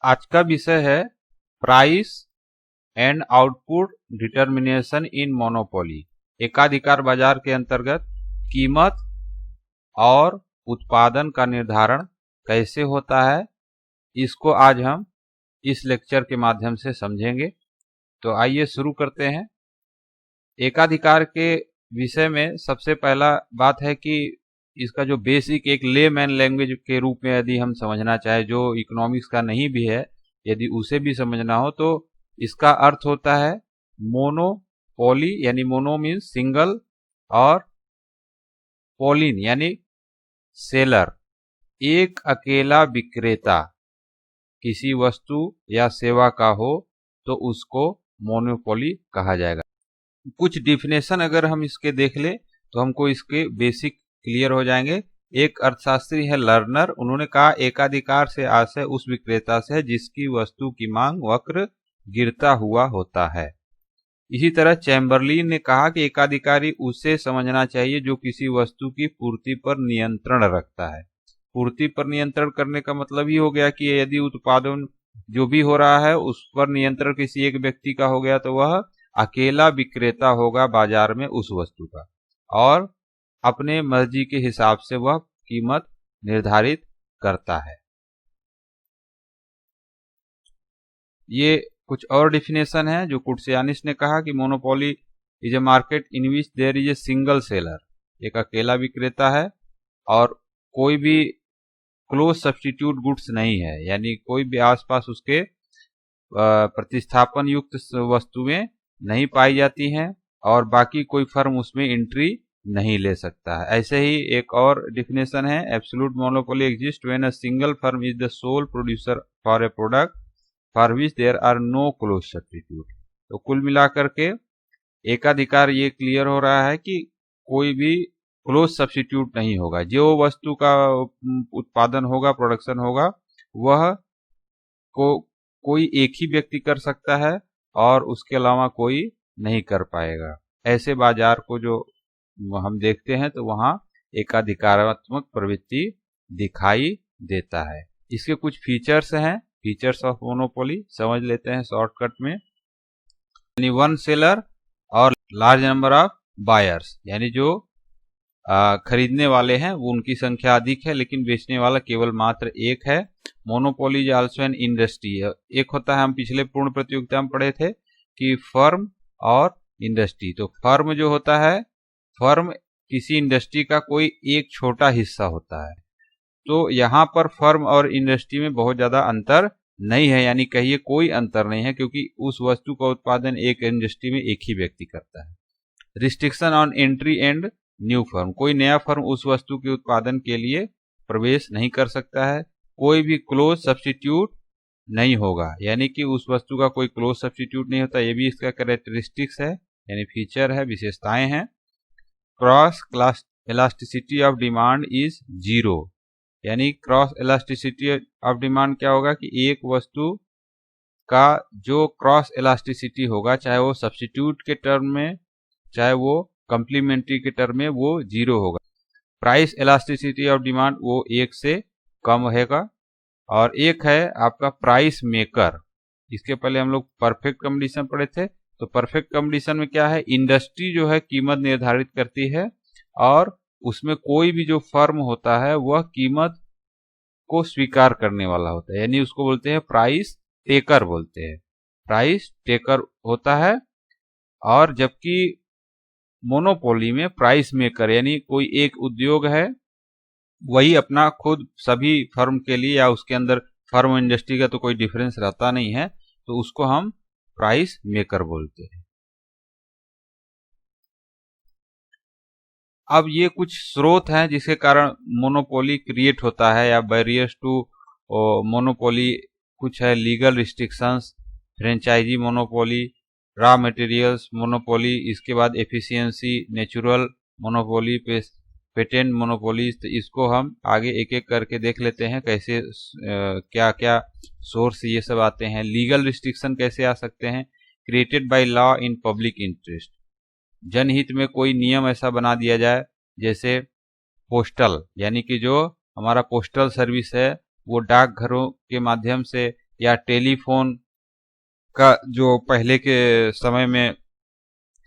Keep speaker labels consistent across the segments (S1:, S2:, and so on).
S1: आज का विषय है price and output determination in monopoly. एकाधिकार बाजार के अंतर्गत कीमत और उत्पादन का निर्धारण कैसे होता है, इसको आज हम इस लेक्चर के माध्यम से समझेंगे। तो आइए शुरू करते हैं। एकाधिकार के विषय में सबसे पहला बात है कि इसका जो बेसिक एक लेमैन लैंग्वेज के रूप में यदि हम समझना चाहे, जो इकोनॉमिक्स का नहीं भी है, यदि उसे भी समझना हो तो इसका अर्थ होता है मोनोपोली, यानी मोनो मीन्स सिंगल और पोलिन यानी सेलर। एक अकेला विक्रेता किसी वस्तु या सेवा का हो तो उसको मोनोपोली कहा जाएगा। कुछ डिफिनेशन अगर हम इसके देख ले तो हमको इसके बेसिक क्लियर हो जाएंगे। एक अर्थशास्त्री है लर्नर, उन्होंने कहा एकाधिकार से आशय उस विक्रेता से है जिसकी वस्तु की मांग वक्र गिरता हुआ होता है। इसी तरह चैम्बरलिन ने कहा कि एकाधिकारी उसे समझना चाहिए जो किसी वस्तु की पूर्ति पर नियंत्रण रखता है। पूर्ति पर नियंत्रण करने का मतलब ही हो गया कि यदि उत्पादन जो भी हो रहा है उस पर नियंत्रण किसी एक व्यक्ति का हो गया तो वह अकेला विक्रेता होगा बाजार में उस वस्तु का, और अपने मर्जी के हिसाब से वह कीमत निर्धारित करता है। ये कुछ और डिफिनेशन है जो कुर्सियानिस ने कहा कि monopoly is a market in which there is a single seller. एक अकेला विक्रेता है और कोई भी क्लोज सब्स्टिट्यूट गुड्स नहीं है, यानी कोई भी आसपास उसके प्रतिस्थापन युक्त वस्तुएं नहीं पाई जाती हैं और बाकी कोई फर्म उसमें एंट्री नहीं ले सकता है। ऐसे ही एक और डिफिनेशन है absolute monopoly exist when a single firm is the sole producer for a product for which there are no close substitute. तो कुल मिलाकर के एकाधिकार ये क्लियर हो रहा है कि कोई भी क्लोज सब्स्टिट्यूट नहीं होगा। जो वस्तु का उत्पादन होगा, प्रोडक्शन होगा, वह कोई एक ही व्यक्ति कर सकता है और उसके अलावा कोई नहीं कर पाएगा। ऐसे बाजार को जो हम देखते हैं तो वहां एकाधिकारात्मक प्रवृत्ति दिखाई देता है। इसके कुछ फीचर्स हैं, फीचर्स ऑफ मोनोपोली समझ लेते हैं शॉर्टकट में। यानी वन सेलर और लार्ज नंबर ऑफ बायर्स, यानी जो खरीदने वाले हैं वो उनकी संख्या अधिक है लेकिन बेचने वाला केवल मात्र एक है। Monopoly is also an industry. एक होता है, हम पिछले पूर्ण प्रतियोगिता में पढ़े थे कि फर्म और इंडस्ट्री। तो फर्म जो होता है, फर्म किसी इंडस्ट्री का कोई एक छोटा हिस्सा होता है। तो यहाँ पर फर्म और इंडस्ट्री में बहुत ज्यादा अंतर नहीं है, यानी कहिए कोई अंतर नहीं है, क्योंकि उस वस्तु का उत्पादन एक इंडस्ट्री में एक ही व्यक्ति करता है। Restriction on entry and new firm, कोई नया फर्म उस वस्तु के उत्पादन के लिए प्रवेश नहीं कर सकता है। कोई भी क्लोज सब्स्टिट्यूट नहीं होगा, यानी कि उस वस्तु का कोई क्लोज सब्स्टिट्यूट नहीं होता। ये भी इसका कैरेक्टरिस्टिक्स है, यानी फीचर है, विशेषताएं हैं। Cross elasticity of demand is zero, यानी क्रॉस इलास्टिसिटी ऑफ डिमांड क्या होगा कि एक वस्तु का जो क्रॉस इलास्टिसिटी होगा, चाहे वो सब्स्टिट्यूट के टर्म में चाहे वो कम्प्लीमेंट्री के टर्म में, वो जीरो होगा। प्राइस इलास्टिसिटी ऑफ डिमांड वो एक से कम होगा। और एक है आपका प्राइस मेकर। इसके पहले हम लोग परफेक्ट कंडीशन पढ़े थे। तो परफेक्ट कंडीशन में क्या है, इंडस्ट्री जो है कीमत निर्धारित करती है और उसमें कोई भी जो फर्म होता है वह कीमत को स्वीकार करने वाला होता है, यानी उसको बोलते हैं प्राइस टेकर बोलते हैं, प्राइस टेकर होता है। और जबकि मोनोपोली में प्राइस मेकर, यानी कोई एक उद्योग है वही अपना खुद सभी फर्म के लिए, या उसके अंदर फर्म इंडस्ट्री का तो कोई डिफरेंस रहता नहीं है, तो उसको हम प्राइस मेकर बोलते हैं। अब ये कुछ स्रोत हैं जिसके कारण मोनोपोली क्रिएट होता है या बैरियर्स टू मोनोपोली। कुछ है legal restrictions, franchisee monopoly, raw materials monopoly, इसके बाद efficiency, natural monopoly, patent monopoly. तो इसको हम आगे एक एक करके देख लेते हैं कैसे क्या क्या सोर्स ये सब आते हैं। लीगल रिस्ट्रिक्शन कैसे आ सकते हैं, created by law in public interest, जनहित में कोई नियम ऐसा बना दिया जाए, जैसे पोस्टल, यानी कि जो हमारा पोस्टल सर्विस है वो डाकघरों के माध्यम से या टेलीफोन का जो पहले के समय में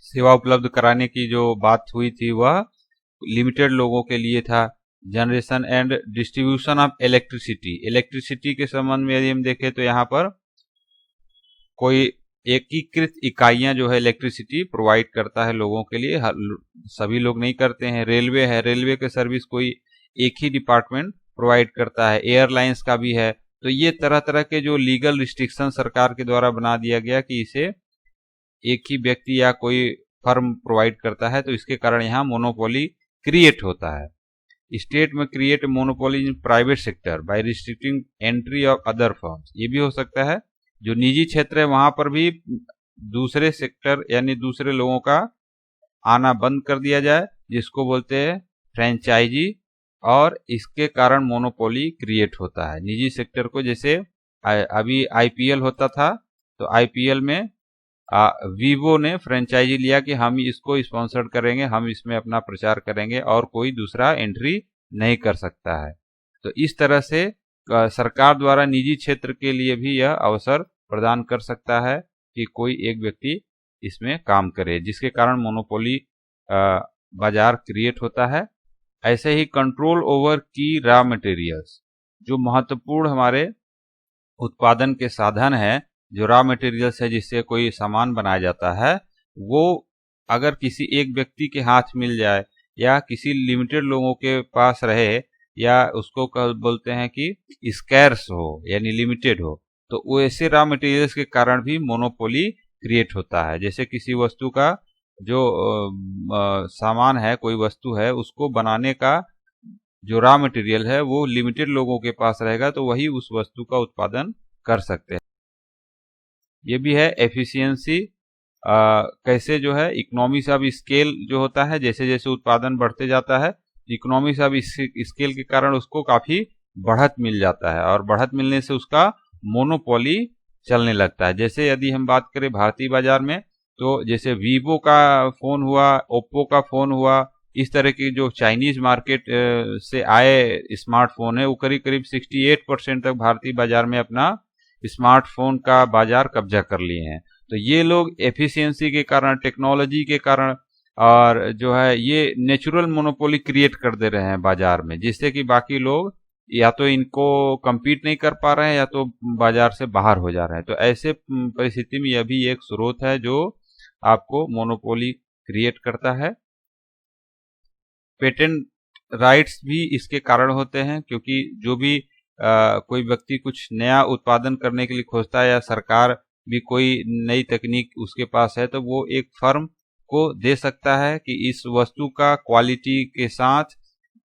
S1: सेवा उपलब्ध कराने की जो बात हुई थी वह लिमिटेड लोगों के लिए था। Generation and distribution of electricity के संबंध में यदि हम देखें तो यहाँ पर कोई एकीकृत इकाइयां जो है इलेक्ट्रिसिटी प्रोवाइड करता है लोगों के लिए, सभी लोग नहीं करते हैं। रेलवे है, रेलवे के सर्विस कोई एक ही डिपार्टमेंट प्रोवाइड करता है। एयरलाइंस का भी है। तो ये तरह तरह के जो लीगल रिस्ट्रिक्शन सरकार के द्वारा बना दिया गया कि इसे एक ही व्यक्ति या कोई फर्म प्रोवाइड करता है, तो इसके कारण यहाँ मोनोपोली क्रिएट होता है। स्टेट में create monopoly in private sector bye restricting entry of other firms. ये भी हो सकता है जो निजी क्षेत्र है वहां पर भी दूसरे सेक्टर यानी दूसरे लोगों का आना बंद कर दिया जाए, जिसको बोलते हैं फ्रेंचाइजी, और इसके कारण मोनोपोली क्रिएट होता है निजी सेक्टर को। जैसे अभी आईपीएल होता था, तो आईपीएल में वीवो ने फ्रेंचाइजी लिया कि हम इसको स्पॉन्सर करेंगे, हम इसमें अपना प्रचार करेंगे और कोई दूसरा एंट्री नहीं कर सकता है। तो इस तरह से सरकार द्वारा निजी क्षेत्र के लिए भी यह अवसर प्रदान कर सकता है कि कोई एक व्यक्ति इसमें काम करे, जिसके कारण मोनोपोली बाजार क्रिएट होता है। ऐसे ही कंट्रोल ओवर की रॉ मटेरियल्स, जो महत्वपूर्ण हमारे उत्पादन के साधन है, जो रॉ मटेरियल्स है जिससे कोई सामान बनाया जाता है, वो अगर किसी एक व्यक्ति के हाथ मिल जाए या किसी लिमिटेड लोगों के पास रहे या उसको बोलते हैं कि स्कैर्स हो यानी लिमिटेड हो, तो वैसे रॉ मटेरियल्स के कारण भी मोनोपोली क्रिएट होता है। जैसे किसी वस्तु का जो सामान है, कोई वस्तु है, उसको बनाने का जो रॉ मटेरियल है वो लिमिटेड लोगों के पास रहेगा, तो वही उस वस्तु का उत्पादन कर सकते हैं। ये भी है एफिशिएंसी, कैसे जो है इकोनॉमिक्स ऑफ स्केल जो होता है, जैसे जैसे उत्पादन बढ़ते जाता है, इकोनॉमिक्स ऑफ स्केल के कारण उसको काफी बढ़त मिल जाता है और बढ़त मिलने से उसका मोनोपोली चलने लगता है। जैसे यदि हम बात करें भारतीय बाजार में, तो जैसे वीवो का फोन हुआ, ओप्पो का फोन हुआ, इस तरह की जो चाइनीज मार्केट से आए स्मार्टफोन है, वो करीब करीब 68% तक भारतीय बाजार में अपना स्मार्टफोन का बाजार कब्जा कर लिए हैं। तो ये लोग एफिशिएंसी के कारण, टेक्नोलॉजी के कारण और जो है ये नेचुरल मोनोपोली क्रिएट कर दे रहे हैं बाजार में, जिससे कि बाकी लोग या तो इनको compete नहीं कर पा रहे हैं या तो बाजार से बाहर हो जा रहे हैं। तो ऐसे परिस्थिति में यह भी एक स्रोत है जो आपको मोनोपोली क्रिएट करता है। पेटेंट राइट्स भी इसके कारण होते हैं, क्योंकि जो भी कोई व्यक्ति कुछ नया उत्पादन करने के लिए खोजता है या सरकार भी कोई नई तकनीक उसके पास है, तो वो एक फर्म को दे सकता है कि इस वस्तु का क्वालिटी के साथ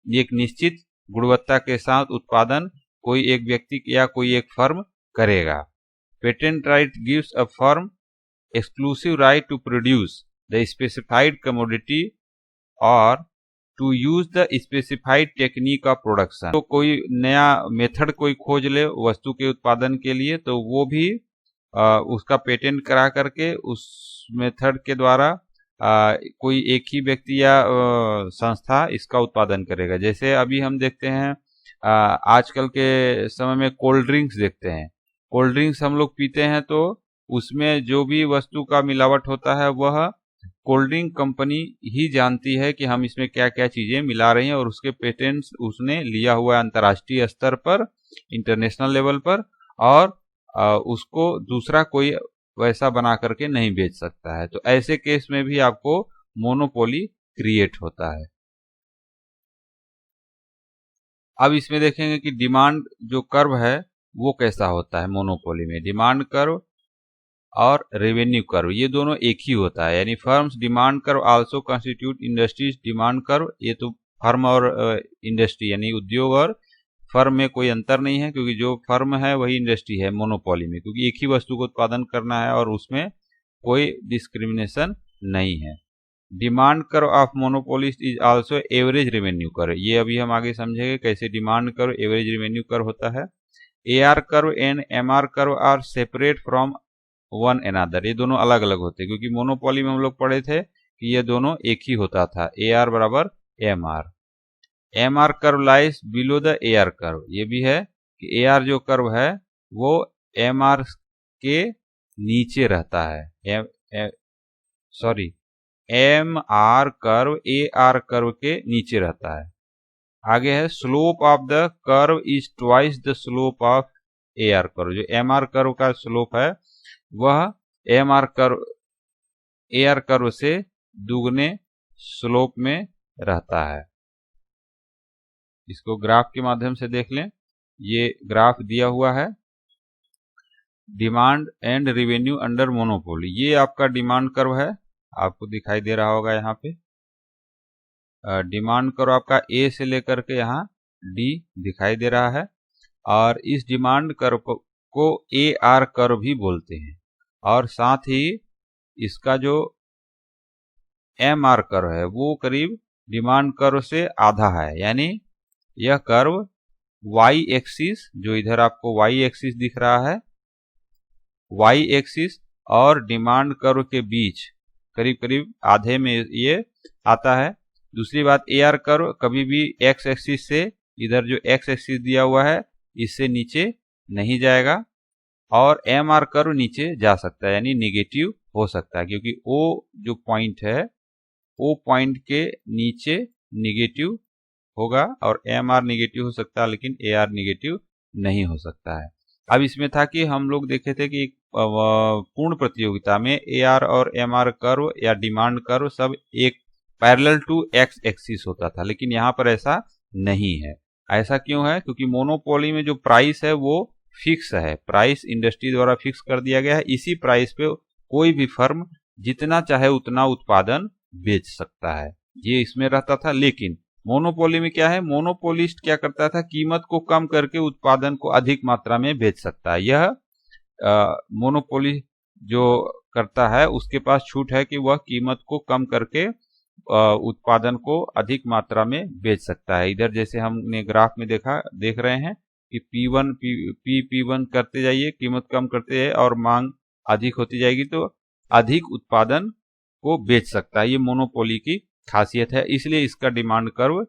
S1: एक निश्चित गुणवत्ता के साथ उत्पादन कोई एक व्यक्ति या कोई एक फर्म करेगा। Patent right gives a firm exclusive right to produce the specified commodity और to use the specified technique of production. तो कोई नया मेथड कोई खोज ले वस्तु के उत्पादन के लिए, तो वो भी उसका पेटेंट करा करके उस मेथड के द्वारा कोई एक ही व्यक्ति या संस्था इसका उत्पादन करेगा। जैसे अभी हम देखते हैं आजकल के समय में कोल्ड ड्रिंक्स देखते हैं, कोल्ड ड्रिंक्स हम लोग पीते हैं, तो उसमें जो भी वस्तु का मिलावट होता है वह कोल्ड ड्रिंक कंपनी ही जानती है कि हम इसमें क्या क्या चीजें मिला रही हैं, और उसके पेटेंट्स उसने लिया हुआ है अंतर्राष्ट्रीय स्तर पर, इंटरनेशनल लेवल पर, और उसको दूसरा कोई वैसा बना करके नहीं बेच सकता है। तो ऐसे केस में भी आपको मोनोपोली क्रिएट होता है। अब इसमें देखेंगे कि डिमांड जो कर्व है वो कैसा होता है मोनोपोली में। डिमांड कर्व और रेवेन्यू कर्व ये दोनों एक ही होता है, यानी firms demand curve also constitute industries demand curve. ये तो फर्म और इंडस्ट्री यानी उद्योग और फर्म में कोई अंतर नहीं है, क्योंकि जो फर्म है वही इंडस्ट्री है मोनोपोली में, क्योंकि एक ही वस्तु को उत्पादन करना है और उसमें कोई डिस्क्रिमिनेशन नहीं है। Demand curve of monopolist is also average revenue curve. ये अभी हम आगे समझेंगे कैसे demand curve average revenue curve होता है। AR curve and MR curve are separate from one another. ये दोनों अलग अलग होते हैं, क्योंकि मोनोपोली में हम लोग पढ़े थे कि ये दोनों एक ही होता था, AR बराबर MR। MR curve lies below the AR curve. ये भी है कि AR जो कर्व है वो MR के नीचे रहता है, MR कर्व AR कर्व के नीचे रहता है। आगे है slope of the curve is twice the slope of AR curve. जो MR कर्व का स्लोप है वह AR कर्व से दुगने स्लोप में रहता है। इसको ग्राफ के माध्यम से देख लें। ये ग्राफ दिया हुआ है, demand and revenue under monopoly. ये आपका डिमांड कर्व है, आपको दिखाई दे रहा होगा यहाँ पे। डिमांड कर्व आपका A से लेकर के यहाँ D दिखाई दे रहा है, और इस डिमांड कर्व को AR कर्व भी बोलते हैं। और साथ ही इसका जो MR कर्व है वो करीब डिमांड कर्व से आधा है, यानी यह कर्व Y एक्सिस, जो इधर आपको Y एक्सिस दिख रहा है, Y एक्सिस और डिमांड कर्व के बीच करीब करीब आधे में ये आता है। दूसरी बात, AR कर्व कभी भी X एक्सिस से, इधर जो X एक्सिस दिया हुआ है इससे नीचे नहीं जाएगा, और MR कर्व नीचे जा सकता है, यानी निगेटिव हो सकता है, क्योंकि O जो पॉइंट है O पॉइंट के नीचे निगेटिव होगा, और MR निगेटिव हो सकता है लेकिन AR निगेटिव नहीं हो सकता है। अब इसमें था कि हम लोग देखे थे कि पूर्ण प्रतियोगिता में AR और MR कर्व या डिमांड कर्व सब एक पैरेलल टू X एक्सिस होता था, लेकिन यहाँ पर ऐसा नहीं है। ऐसा क्यों है? क्योंकि मोनोपोली में जो प्राइस है वो फिक्स है, प्राइस इंडस्ट्री द्वारा फिक्स कर दिया गया है। इसी प्राइस पे कोई भी फर्म जितना चाहे उतना उत्पादन बेच सकता है, ये इसमें रहता था। लेकिन मोनोपोली में क्या है, मोनोपोलिस्ट क्या करता था, कीमत को कम करके उत्पादन को अधिक मात्रा में बेच सकता है। यह मोनोपोली जो करता है उसके पास छूट है कि वह कीमत को कम करके उत्पादन को अधिक मात्रा में बेच सकता है। इधर जैसे हमने ग्राफ में देख रहे हैं कि P1 करते जाइए, कीमत कम करते जाइए और मांग अधिक होती जाएगी तो अधिक उत्पादन को बेच सकता है। ये मोनोपोली की खासियत है, इसलिए इसका डिमांड कर्व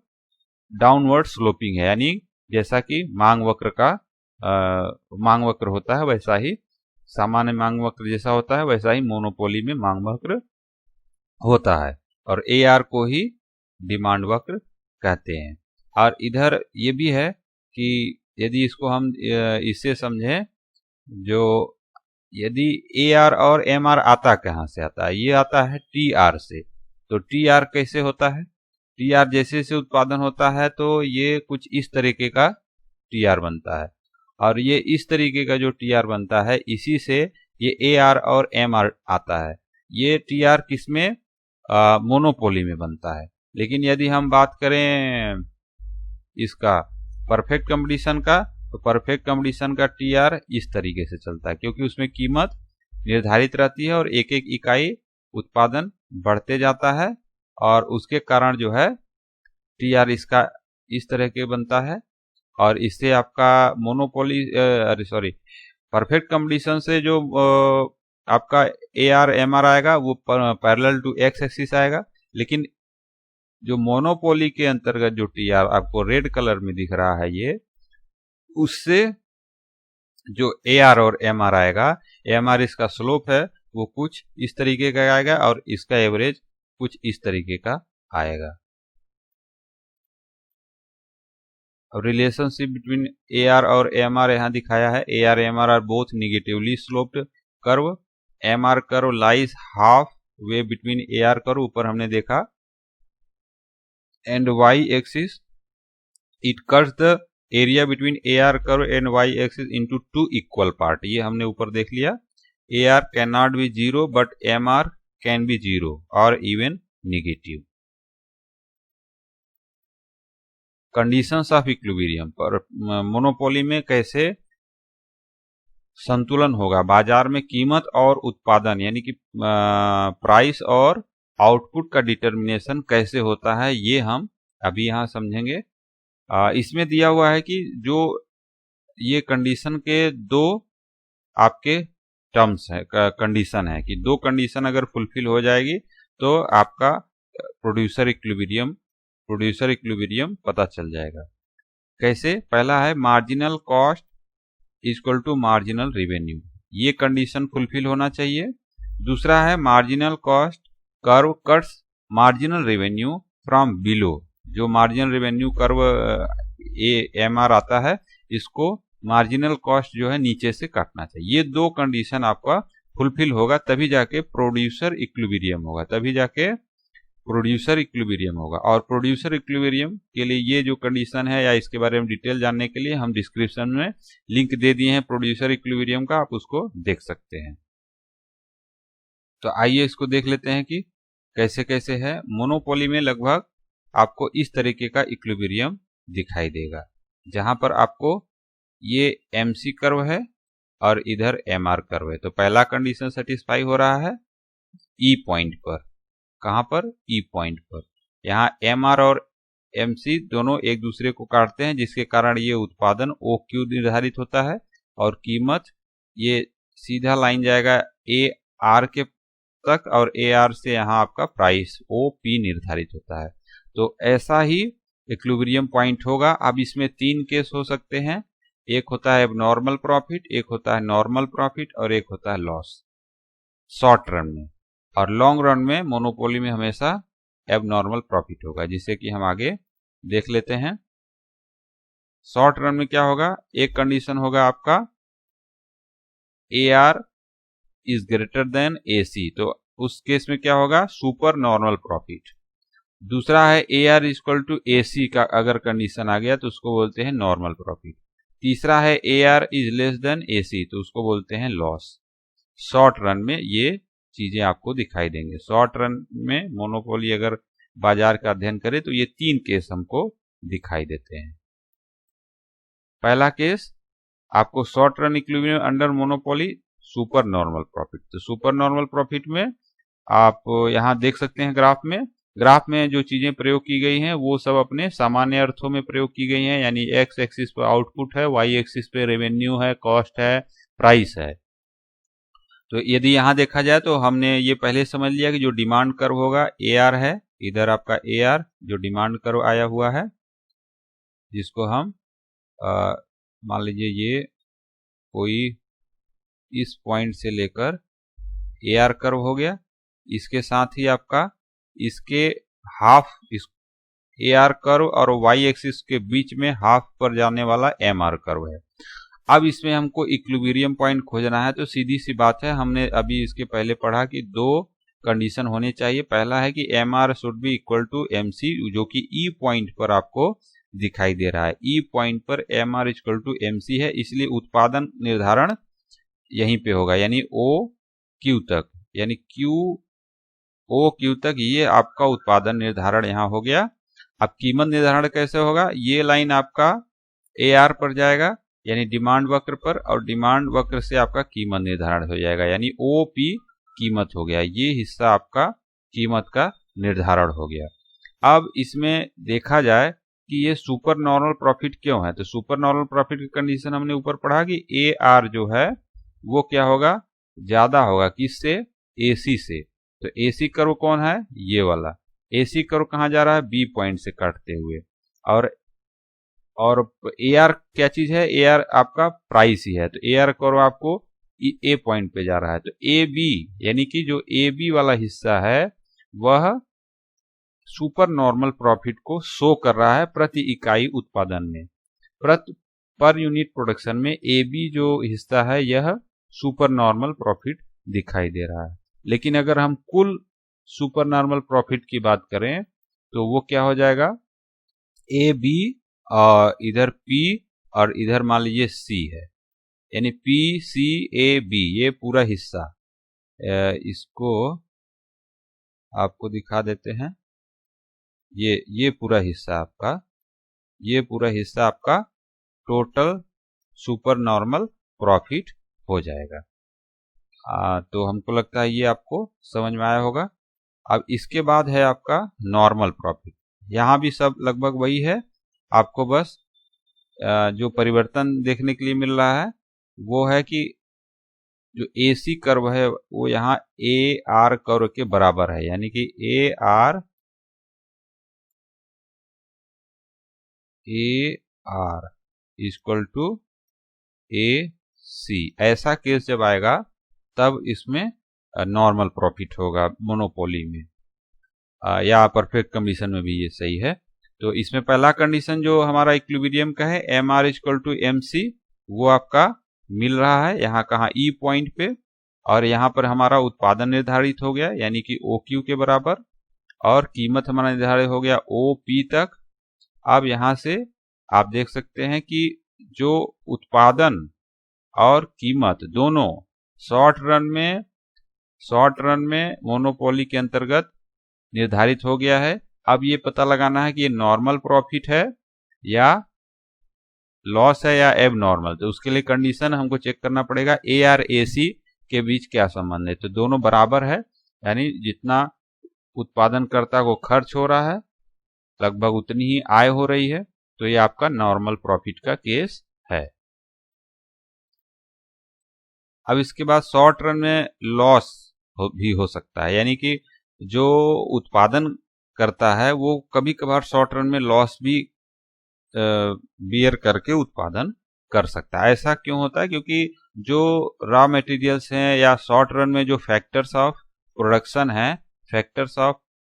S1: डाउनवर्ड स्लोपिंग है, यानी जैसा कि मांग वक्र होता है वैसा ही, सामान्य मांग वक्र जैसा होता है वैसा ही मोनोपोली में मांग वक्र होता है, और AR को ही डिमांड वक्र कहते हैं। और इधर ये भी है कि यदि इसको हम इससे समझें, जो यदि AR और MR आता कहाँ से आता है, ये आता है TR से। तो TR कैसे होता है, TR जैसे से उत्पादन होता है तो ये कुछ इस तरीके का TR बनता है, और ये इस तरीके का जो TR बनता है इसी से ये AR और MR आता है। ये TR किसमें, मोनोपोली में बनता है। लेकिन यदि हम बात करें इसका परफेक्ट कंपटीशन का, तो परफेक्ट कंपटीशन का TR इस तरीके से चलता है, क्योंकि उसमें कीमत निर्धारित रहती है और एक एक इकाई उत्पादन बढ़ते जाता है, और उसके कारण जो है TR इसका इस तरह के बनता है। और इससे आपका परफेक्ट कंपटीशन से जो आपका AR MR आएगा वो पैरेलल टू X एक्सिस आएगा। लेकिन जो मोनोपोली के अंतर्गत जो TR आपको रेड कलर में दिख रहा है, ये उससे जो AR और MR आएगा, MR इसका स्लोप है वो कुछ इस तरीके का आएगा और इसका एवरेज कुछ इस तरीके का आएगा। अब रिलेशनशिप बिटवीन AR और MR यहाँ दिखाया है। AR MR are both negatively sloped curve. MR curve lies half way between AR curve, ऊपर हमने देखा, and Y axis it cuts the area between AR curve and Y axis into two equal part. ये हमने ऊपर देख लिया। AR can not be zero but MR can be zero और even negative. Conditions of equilibrium पर monopoly में कैसे संतुलन होगा, बाजार में कीमत और उत्पादन यानी कि प्राइस और आउटपुट का डिटर्मिनेशन कैसे होता है, ये हम अभी यहाँ समझेंगे। इसमें दिया हुआ है कि जो ये कंडीशन के दो आपके टर्म्स है, कंडीशन है कि दो कंडीशन अगर फुलफिल हो जाएगी तो आपका प्रोड्यूसर इक्विलिब्रियम पता चल जाएगा। कैसे? पहला है marginal cost equal to marginal revenue, ये कंडीशन फुलफिल होना चाहिए। दूसरा है marginal cost curve cuts marginal revenue from below, जो मार्जिनल रेवेन्यू कर्व AMR आता है, इसको मार्जिनल कॉस्ट जो है नीचे से काटना चाहिए। ये दो कंडीशन आपका फुलफिल होगा तभी जाके प्रोड्यूसर इक्विलिब्रियम होगा, तभी जाके प्रोड्यूसर इक्विलिब्रियम होगा। और प्रोड्यूसर इक्विलिब्रियम के लिए ये जो कंडीशन है या इसके बारे में डिटेल जानने के लिए हम डिस्क्रिप्शन में लिंक दे दिए हैं प्रोड्यूसर इक्विलिब्रियम का, आप उसको देख सकते हैं। तो आइए इसको देख लेते हैं कि कैसे कैसे है। मोनोपोली में लगभग आपको इस तरीके का इक्विलिब्रियम दिखाई देगा, जहां पर आपको ये MC कर्व है और इधर MR कर्व है। तो पहला कंडीशन सेटिस्फाई हो रहा है E पॉइंट पर। कहां पर? E पॉइंट पर। यहाँ MR और MC दोनों एक दूसरे को काटते हैं, जिसके कारण ये उत्पादन OQ निर्धारित होता है और कीमत ये सीधा लाइन जाएगा AR के तक और AR से यहाँ आपका प्राइस OP निर्धारित होता है। तो ऐसा ही इक्विलिब्रियम पॉइंट होगा। अब इसमें 3 केस हो सकते हैं, एक होता है एबनॉर्मल प्रॉफिट, एक होता है नॉर्मल प्रॉफिट और एक होता है लॉस शॉर्ट रन में। और लॉन्ग रन में मोनोपोली में हमेशा एबनॉर्मल प्रॉफिट होगा, जिसे कि हम आगे देख लेते हैं। शॉर्ट रन में क्या होगा? एक कंडीशन होगा आपका AR is greater than AC, तो उस केस में क्या होगा? Super normal profit. दूसरा है AR इक्वल टू AC का अगर कंडीशन आ गया तो उसको बोलते हैं नॉर्मल प्रॉफिट। तीसरा है AR is less than AC, तो उसको बोलते हैं लॉस। शॉर्ट रन में ये चीजें आपको दिखाई देंगे। शॉर्ट रन में मोनोपोली अगर बाजार का अध्ययन करें तो ये 3 केस हमको दिखाई देते हैं। पहला केस आपको short run equilibrium under monopoly super normal profit. तो सुपर नॉर्मल प्रॉफिट में आप यहां देख सकते हैं ग्राफ में जो चीजें प्रयोग की गई हैं वो सब अपने सामान्य अर्थों में प्रयोग की गई हैं, यानी एक्स एक्सिस पर आउटपुट है, वाई एक्सिस पे रेवेन्यू है, कॉस्ट है, प्राइस है। तो यदि यहां देखा जाए तो हमने ये पहले समझ लिया कि जो डिमांड कर्व होगा AR है, इधर आपका AR जो डिमांड कर्व आया हुआ है, जिसको हम मान लीजिए ये कोई इस पॉइंट से लेकर AR कर्व हो गया, इसके साथ ही आपका इसके हाफ इस AR कर्व और Y एक्सिस के बीच में हाफ पर जाने वाला MR कर्व है। अब इसमें हमको इक्विलिब्रियम पॉइंट खोजना है, तो सीधी सी बात है, हमने अभी इसके पहले पढ़ा कि 2 कंडीशन होने चाहिए। पहला है कि MR should be equal to MC, जो कि E पॉइंट पर आपको दिखाई दे रहा है। E पॉइंट पर MR इक्वल टू MC है, इसलिए उत्पादन निर्धारण यहीं पे होगा, यानी OQ तक, यानी OQ तक ये आपका उत्पादन निर्धारण यहां हो गया। अब कीमत निर्धारण कैसे होगा? ये लाइन आपका AR पर जाएगा, यानी डिमांड वक्र पर, और डिमांड वक्र से आपका कीमत निर्धारण हो जाएगा, यानी OP कीमत हो गया। ये हिस्सा आपका कीमत का निर्धारण हो गया। अब इसमें देखा जाए कि ये सुपर नॉर्मल प्रॉफिट क्यों है, तो सुपर नॉर्मल प्रॉफिट की कंडीशन हमने ऊपर पढ़ा कि AR जो है वो क्या होगा? ज्यादा होगा किससे? AC से। तो AC कर्व कौन है? ये वाला AC कर्व कहां जा रहा है? B पॉइंट से काटते हुए। और AR क्या चीज है? AR आपका प्राइस ही है, तो AR कर्व आपको A पॉइंट पे जा रहा है। तो AB यानी कि जो AB वाला हिस्सा है वह सुपर नॉर्मल प्रॉफिट को शो कर रहा है प्रति इकाई उत्पादन में। पर यूनिट प्रोडक्शन में AB जो हिस्सा है यह सुपर नॉर्मल प्रॉफिट दिखाई दे रहा है। लेकिन अगर हम कुल सुपर नॉर्मल प्रॉफिट की बात करें तो वो क्या हो जाएगा? AB और इधर P और इधर मान लीजिए C है, यानी PCAB ये पूरा हिस्सा। इसको आपको दिखा देते हैं। ये पूरा हिस्सा आपका टोटल सुपर नॉर्मल प्रॉफिट हो जाएगा। तो हमको लगता है ये आपको समझ में आया होगा। अब इसके बाद है आपका नॉर्मल प्रॉफिट। यहाँ भी सब लगभग वही है, आपको बस जो परिवर्तन देखने के लिए मिल रहा है वो है कि जो AC कर्व है वो यहाँ AR कर्व के बराबर है, यानी कि AR इक्वल टू सी, ऐसा केस जब आएगा तब इसमें नॉर्मल प्रॉफिट होगा मोनोपोली में, या परफेक्ट कंडीशन में भी ये सही है। तो इसमें पहला कंडीशन जो हमारा इक्विलिब्रियम का है M R equal to M C, वो आपका मिल रहा है यहाँ कहाँ ई पॉइंट पे, और यहाँ पर हमारा उत्पादन निर्धारित हो गया यानी कि ओ क्यू के बराबर, और कीमत हमारा निर्धारित हो गया ओ पी तक। अब यहाँ से आप देख सकते हैं कि जो उत्पादन और कीमत दोनों शॉर्ट रन में मोनोपोली के अंतर्गत निर्धारित हो गया है। अब ये पता लगाना है कि ये नॉर्मल प्रॉफिट है या लॉस है या एब नॉर्मल। तो उसके लिए कंडीशन हमको चेक करना पड़ेगा ए आर ए सी के बीच क्या संबंध है। तो दोनों बराबर है, यानी जितना उत्पादनकर्ता को खर्च हो रहा है लगभग उतनी ही आय हो रही है, तो ये आपका नॉर्मल प्रॉफिट का केस है। अब इसके बाद शॉर्ट रन में लॉस भी हो सकता है, यानी कि जो उत्पादन करता है वो कभी कभार शॉर्ट रन में लॉस भी बियर करके उत्पादन कर सकता है। ऐसा क्यों होता है? क्योंकि जो रॉ मटेरियल्स हैं या शॉर्ट रन में जो फैक्टर्स ऑफ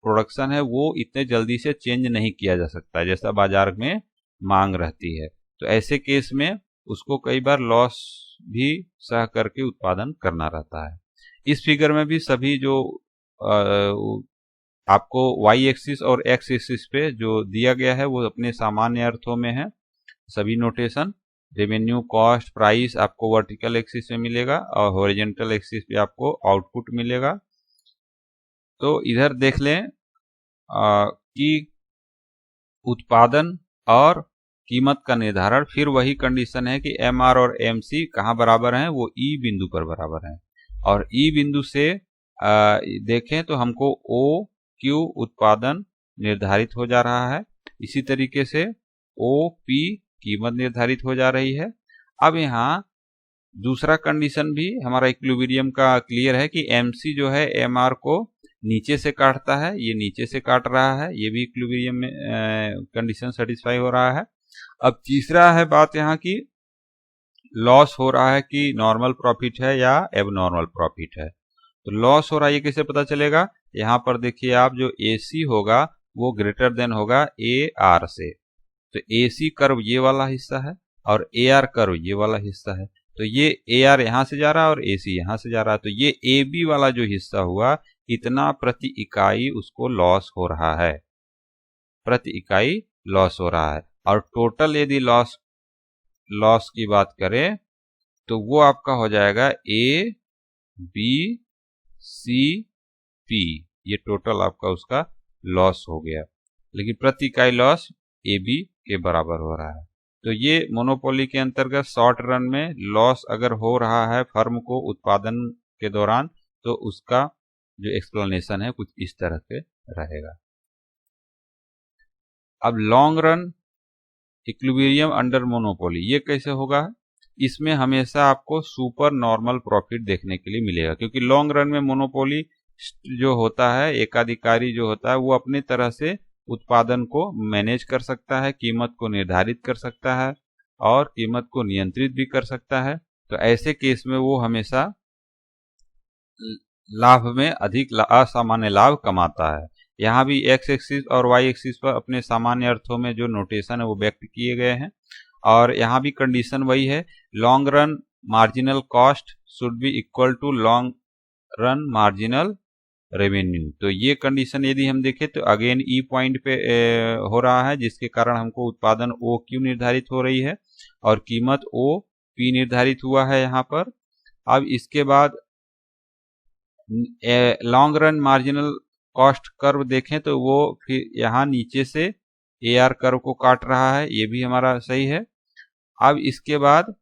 S1: प्रोडक्शन है वो इतने जल्दी से चेंज नहीं किया जा सकता है जैसा बाजार में मांग रहती है। तो ऐसे केस में उसको कई बार लॉस भी सह करके उत्पादन करना रहता है। इस फिगर में भी सभी जो आपको वाई एक्सिस और एक्स एक्सिस पे जो दिया गया है वो अपने सामान्य अर्थों में है। सभी नोटेशन रेवेन्यू, कॉस्ट, प्राइस आपको वर्टिकल एक्सिस में मिलेगा और हॉरिजॉन्टल एक्सिस पे आपको आउटपुट मिलेगा। तो इधर देख लें कि उत्पादन और कीमत का निर्धारण, फिर वही कंडीशन है कि एम आर और एम सी कहाँ बराबर हैं, वो ई बिंदु पर बराबर हैं। और ई बिंदु से देखें तो हमको ओ क्यू उत्पादन निर्धारित हो जा रहा है, इसी तरीके से ओ पी कीमत निर्धारित हो जा रही है। अब यहाँ दूसरा कंडीशन भी हमारा इक्विलिब्रियम का क्लियर है कि एम सी जो है एम आर को नीचे से काटता है, ये नीचे से काट रहा है, ये भी इक्विलिब्रियम में कंडीशन सेटिस्फाई हो रहा है। अब तीसरा है बात यहाँ की लॉस हो रहा है कि नॉर्मल प्रॉफिट है या एबनॉर्मल प्रॉफिट है। तो लॉस हो रहा है ये कैसे पता चलेगा? यहाँ पर देखिए आप, जो ए सी होगा वो ग्रेटर देन होगा ए आर से। तो ए सी कर्व ये वाला हिस्सा है और ए आर कर्व ये वाला हिस्सा है। तो ये ए आर यहाँ से जा रहा है और ए सी यहाँ से जा रहा है, तो ये ए बी वाला जो हिस्सा हुआ इतना प्रति इकाई उसको लॉस हो रहा है, प्रति इकाई लॉस हो रहा है। और टोटल यदि लॉस की बात करें तो वो आपका हो जाएगा ए बी सी पी, ये टोटल आपका उसका लॉस हो गया, लेकिन प्रति इकाई लॉस ए बी के बराबर हो रहा है। तो ये मोनोपोली के अंतर्गत शॉर्ट रन में लॉस अगर हो रहा है फर्म को उत्पादन के दौरान, तो उसका जो एक्सप्लेनेशन है कुछ इस तरह से रहेगा। अब long run equilibrium under monopoly ये कैसे होगा? इसमें हमेशा आपको सुपर नॉर्मल प्रॉफिट देखने के लिए मिलेगा, क्योंकि लॉन्ग रन में मोनोपोली जो होता है, एकाधिकारी जो होता है, वो अपने तरह से उत्पादन को मैनेज कर सकता है, कीमत को निर्धारित कर सकता है और कीमत को नियंत्रित भी कर सकता है। तो ऐसे केस में वो हमेशा लाभ में अधिक असामान्य लाभ कमाता है। यहाँ भी एक्स एक्सिस और वाई एक्सिस पर अपने सामान्य अर्थों में जो नोटेशन है वो व्यक्त किए गए हैं, और यहाँ भी कंडीशन वही है, long run marginal cost should be equal to long run marginal revenue. तो ये कंडीशन यदि हम देखें तो अगेन ई पॉइंट पे हो रहा है, जिसके कारण हमको उत्पादन ओ क्यू निर्धारित हो रही है और कीमत ओ पी निर्धारित हुआ है यहाँ पर। अब इसके बाद long run marginal cost curve देखें तो वो फिर यहाँ नीचे से ए आर कर्व को काट रहा है, ये भी हमारा सही है। अब इसके बाद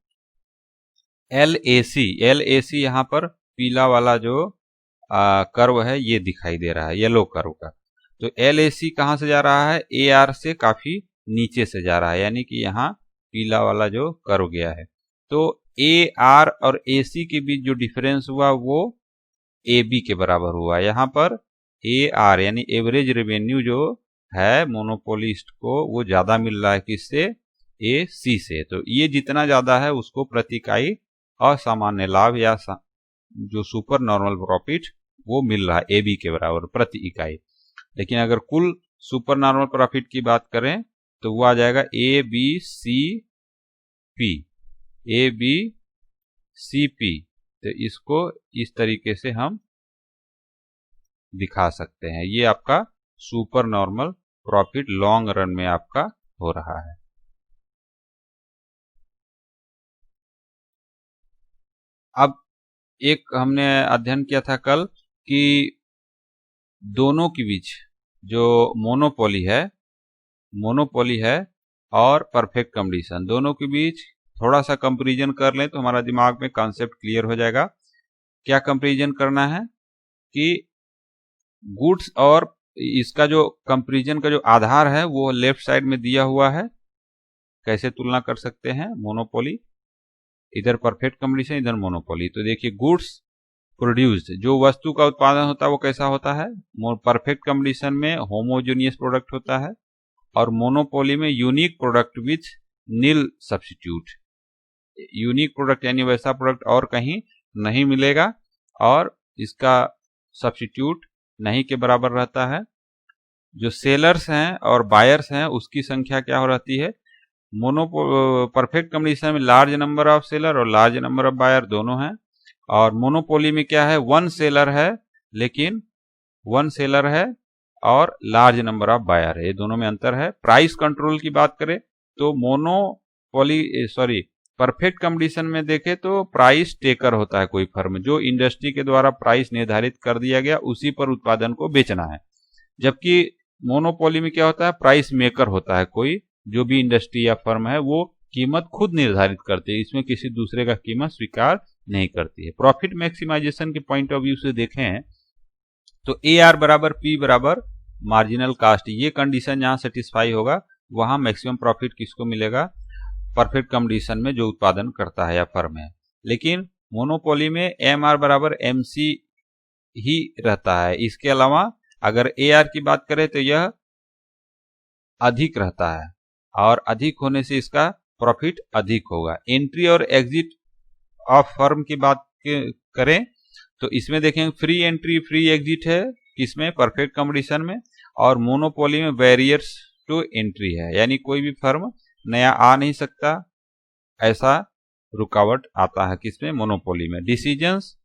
S1: एल ए सी यहाँ पर पीला वाला जो कर्व है ये दिखाई दे रहा है, येलो कर्व का। तो एल ए सी कहाँ से जा रहा है? ए आर से काफी नीचे से जा रहा है, यानी कि यहाँ पीला वाला जो कर्व गया है। तो ए आर और ए सी के बीच जो डिफरेंस हुआ वो ए बी के बराबर हुआ। यहाँ पर ए आर यानी एवरेज रेवेन्यू जो है मोनोपोलिस्ट को वो ज्यादा मिल रहा है, किससे? ए सी से। तो ये जितना ज्यादा है उसको प्रति इकाई असामान्य लाभ या जो सुपर नॉर्मल प्रॉफिट वो मिल रहा है AB के बराबर प्रति इकाई। लेकिन अगर कुल सुपर नॉर्मल प्रॉफिट की बात करें तो वो आ जाएगा ABCP। तो इसको इस तरीके से हम दिखा सकते हैं। ये आपका super normal profit long run में आपका हो रहा है। अब एक हमने अध्ययन किया था कल कि दोनों के बीच जो मोनोपोली है और परफेक्ट कंपटीशन, दोनों के बीच थोड़ा सा कंपैरिजन कर लें तो हमारा दिमाग में कॉन्सेप्ट क्लियर हो जाएगा। क्या कंपैरिजन करना है कि गुड्स और इसका जो कंपैरिजन का जो आधार है वो लेफ्ट साइड में दिया हुआ है। कैसे तुलना कर सकते हैं? मोनोपोली, इधर परफेक्ट कंपटीशन, इधर मोनोपोली। तो देखिए गुड्स प्रोड्यूस्ड, जो वस्तु का उत्पादन होता है वो कैसा होता है? परफेक्ट कंपटीशन में होमोजेनियस प्रोडक्ट होता है और मोनोपोली में unique product with nil substitute. Unique product यानी वैसा प्रोडक्ट और कहीं नहीं मिलेगा और इसका सब्स्टिट्यूट नहीं के बराबर रहता है। जो सेलर्स हैं और बायर्स हैं उसकी संख्या क्या हो रहती है? परफेक्ट कंपटीशन में लार्ज नंबर ऑफ सेलर और लार्ज नंबर ऑफ बायर दोनों हैं, और मोनोपोली में क्या है? वन सेलर है लेकिन वन सेलर है और लार्ज नंबर ऑफ बायर है, ये दोनों में अंतर है। प्राइस कंट्रोल की बात करें तो परफेक्ट कंपटीशन में देखें तो प्राइस टेकर होता है कोई फर्म, जो इंडस्ट्री के द्वारा प्राइस निर्धारित कर दिया गया उसी पर उत्पादन को बेचना है। जबकि मोनोपोली में क्या होता है? प्राइस मेकर होता है कोई, जो भी इंडस्ट्री या फर्म है वो कीमत खुद निर्धारित करती है, इसमें किसी दूसरे का कीमत स्वीकार नहीं करती है। प्रॉफिट मैक्सिमाइजेशन के पॉइंट ऑफ व्यू से देखें तो AR बराबर P बराबर मार्जिनल कास्ट, ये कंडीशन जहां सेटिस्फाई होगा वहां मैक्सिमम प्रॉफिट किसको मिलेगा? परफेक्ट कंपटीशन में जो उत्पादन करता है या फर्म है। लेकिन मोनोपोली में MR बराबर MC ही रहता है। इसके अलावा अगर AR की बात करें तो यह अधिक रहता है और अधिक होने से इसका प्रॉफिट अधिक होगा। एंट्री और एग्जिट ऑफ फर्म की बात करें तो इसमें देखेंगे फ्री एंट्री फ्री एग्जिट है किसमें? परफेक्ट कंपटीशन में। और मोनोपोली में बैरियर्स टू एंट्री है, यानी कोई भी फर्म नया आ नहीं सकता, ऐसा रुकावट आता है किसमें? मोनोपोली में। Decisions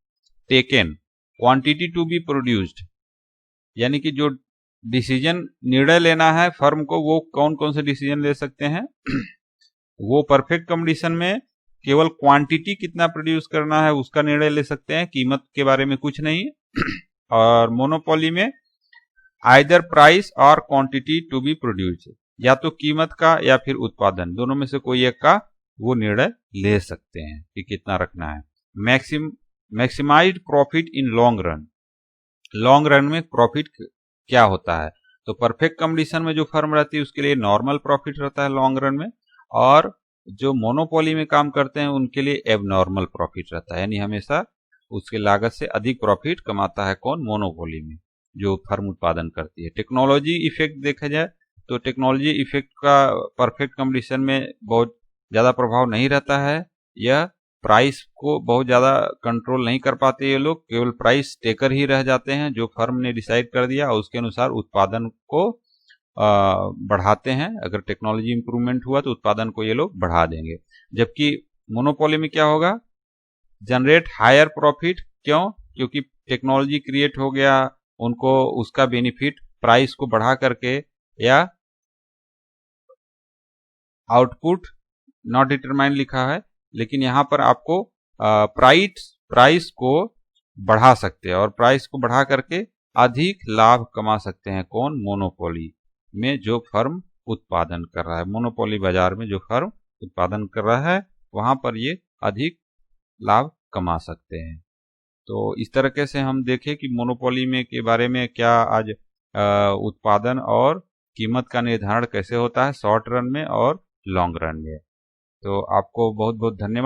S1: taken quantity to be produced, यानी कि जो डिसीजन निर्णय लेना है फर्म को वो कौन कौन से डिसीजन ले सकते हैं? वो परफेक्ट कंपटीशन में केवल क्वांटिटी कितना प्रोड्यूस करना है उसका निर्णय ले सकते हैं, कीमत के बारे में कुछ नहीं। और मोनोपोली में आइदर प्राइस और क्वांटिटी टू बी प्रोड्यूस्ड, या तो कीमत का या फिर उत्पादन, दोनों में से कोई एक का वो निर्णय ले सकते हैं कि कितना रखना है। Maximised profit in long run, long run में प्रॉफिट क्या होता है? तो परफेक्ट कंपटीशन में जो फर्म रहती है उसके लिए नॉर्मल प्रॉफिट रहता है लॉन्ग रन में, और जो मोनोपोली में काम करते हैं उनके लिए एबनॉर्मल प्रॉफिट रहता है, यानी हमेशा उसके लागत से अधिक प्रॉफिट कमाता है कौन? मोनोपोली में जो फर्म उत्पादन करती है। टेक्नोलॉजी इफेक्ट देखा जाए तो टेक्नोलॉजी इफेक्ट का परफेक्ट कंपटीशन में बहुत ज़्यादा प्रभाव नहीं रहता है। यह प्राइस को बहुत ज़्यादा कंट्रोल नहीं कर पाते ये लोग, केवल प्राइस टेकर ही रह जाते हैं। जो फर्म ने डिसाइड कर दिया और उसके अनुसार उत्पादन को बढ़ाते हैं। अगर टेक्नोलॉजी इंप्रूवमेंट हुआ तो उत्पादन को ये लोग बढ़ा देंगे। जबकि मोनोपोली में क्या होगा? Generate higher profit. क्यों? क्योंकि टेक्नोलॉजी क्रिएट हो गया, उनको उसका बेनिफिट प्राइस को बढ़ा करके या आउटपुट नॉट डिटरमाइन लिखा है, लेकिन यहां पर आपको प्राइस को बढ़ा सकते हैं और प्राइस को बढ़ा करके अधिक लाभ कमा सकते हैं कौन? मोनोपोली में जो फर्म उत्पादन कर रहा है। मोनोपोली बाजार में जो फर्म उत्पादन कर रहा है वहां पर ये अधिक लाभ कमा सकते हैं। तो इस तरीके से हम देखें कि मोनोपोली में के बारे में क्या आज उत्पादन और कीमत का निर्धारण कैसे होता है शॉर्ट रन में और लॉन्ग रन में। तो आपको बहुत बहुत धन्यवाद।